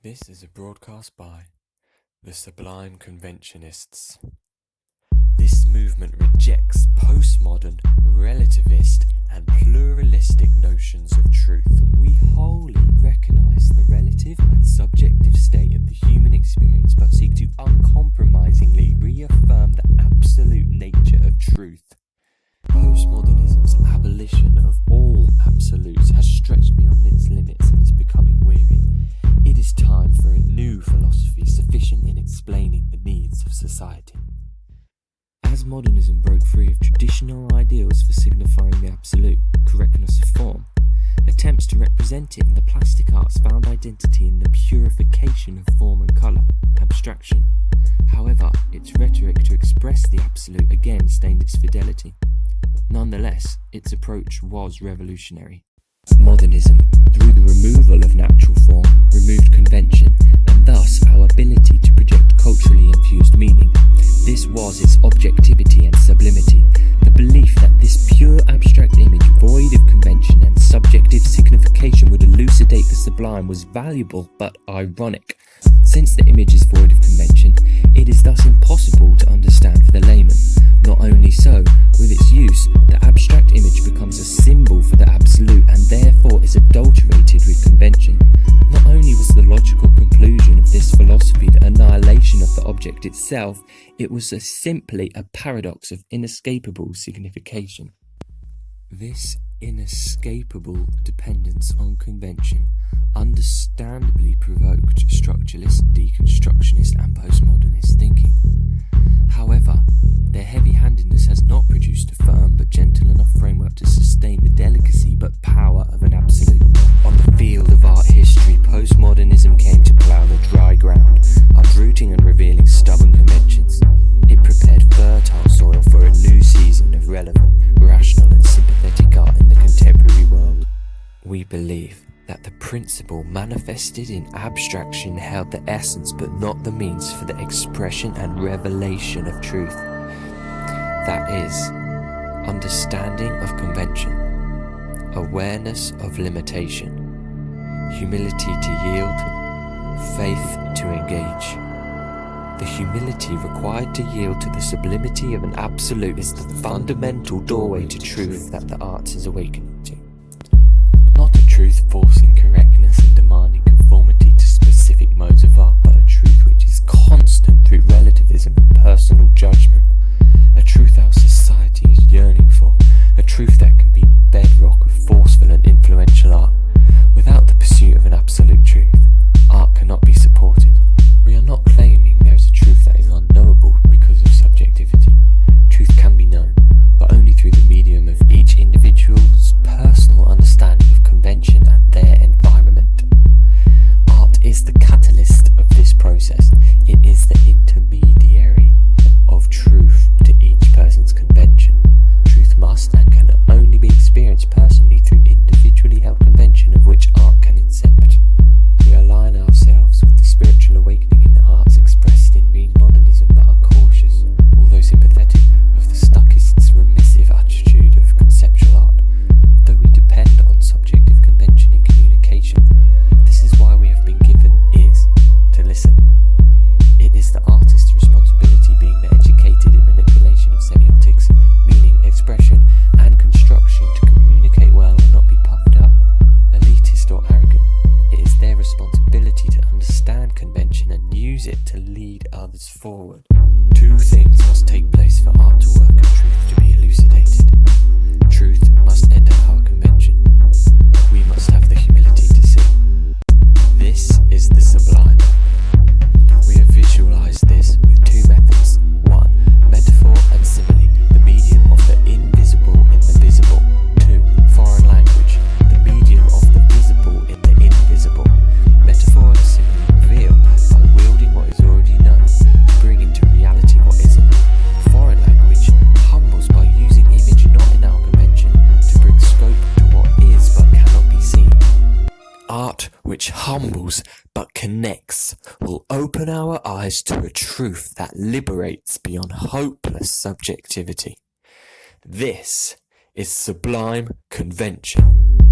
This is a broadcast by the Sublime Conventionists. This movement rejects postmodern, relativist, and pluralistic notions of truth. We wholly recognize the relative and subjective state of the human experience, but seek to uncompromisingly reaffirm the absolute nature of truth. Postmodernism's abolition of all absolutes has stretched beyond its limits and is becoming wearing. It is time for a new philosophy sufficient in explaining the needs of society. As modernism broke free of traditional ideals for signifying the absolute correctness of form, attempts to represent it in the plastic arts found identity in the purification of form and colour, abstraction. However, its rhetoric to express the absolute again stained its fidelity. Nonetheless, its approach was revolutionary. Modernism, through the removal of natural form, removed convention, and thus our ability to project culturally infused meaning. This was its objectivity and sublimity, the belief that this pure abstract image, void of convention and subjective signification, would elucidate the sublime was valuable but ironic. Since the image is void of convention, it is thus impossible to understand for the layman. Not only so, with its use, the abstract image becomes a symbol for the absolute and therefore is adulterated with convention. Not only was the logical conclusion of this philosophy the annihilation of the object itself, it was simply a paradox of inescapable signification. This inescapable dependence on convention understandably provoked structuralist, deconstructionist and postmodernist thinking. However, their heavy-handedness has not produced a firm but gentle enough framework to sustain the delicacy but power of an absolute. On the field of art history, postmodernism came to plough the dry ground, uprooting and revealing stubborn conventions. It prepared fertile soil for a new season of relevant, rational and sympathetic art in the contemporary world. We believe that the principle manifested in abstraction held the essence but not the means for the expression and revelation of truth. That is, understanding of convention, awareness of limitation, humility to yield, faith to engage. The humility required to yield to the sublimity of an absolute is the fundamental doorway to truth that the arts is awakening to. Not a truth forcing correctness and demanding conformity to specific modes of art, but a truth which is constant through relativism and personal judgment. A truth our society is yearning for. A truth that can be bedrock of forceful and influential art. Without the pursuit of an absolute truth, art cannot be supported. We are not claiming there is a truth that is unknowable because of subjectivity. Truth can be known, but only through the medium of each individual's personal understanding of convention and their environment. Art is the catalyst of this process. It is the intermediary of truth to each person's convention. Truth must and can only be experienced personally through individually held convention of which art can incept. We align ourselves with the spiritual awakening in the arts expressed in modernism, but are cautious, although sympathetic, of the stuckists' remissive attitude of conceptual art. Though we depend on subjective convention in communication, this is why we have been given ears to listen. It is the artist's responsibility, being the educated in manipulation of semiotics, meaning, expression, and construction, to communicate well and not be puffed up, elitist or arrogant. It is their responsibility to understand convention and use it to lead others forward. Two things must take place for art to work and truth to be elucidated. Truth must enter our convention. We must have the humility to see. This is the sublime. We have visualized this with two methods. One, metaphor and simile, the medium of the invisible in the visible. Two, foreign language, the medium of the visible in the invisible. Metaphor and simile reveal by wielding what is already known to bring into reality what isn't. Foreign language humbles by using image not in our convention to bring scope to what is but cannot be seen. Art which humbles but connects will open our eyes to a truth that liberates beyond hopeless subjectivity. This is sublime convention.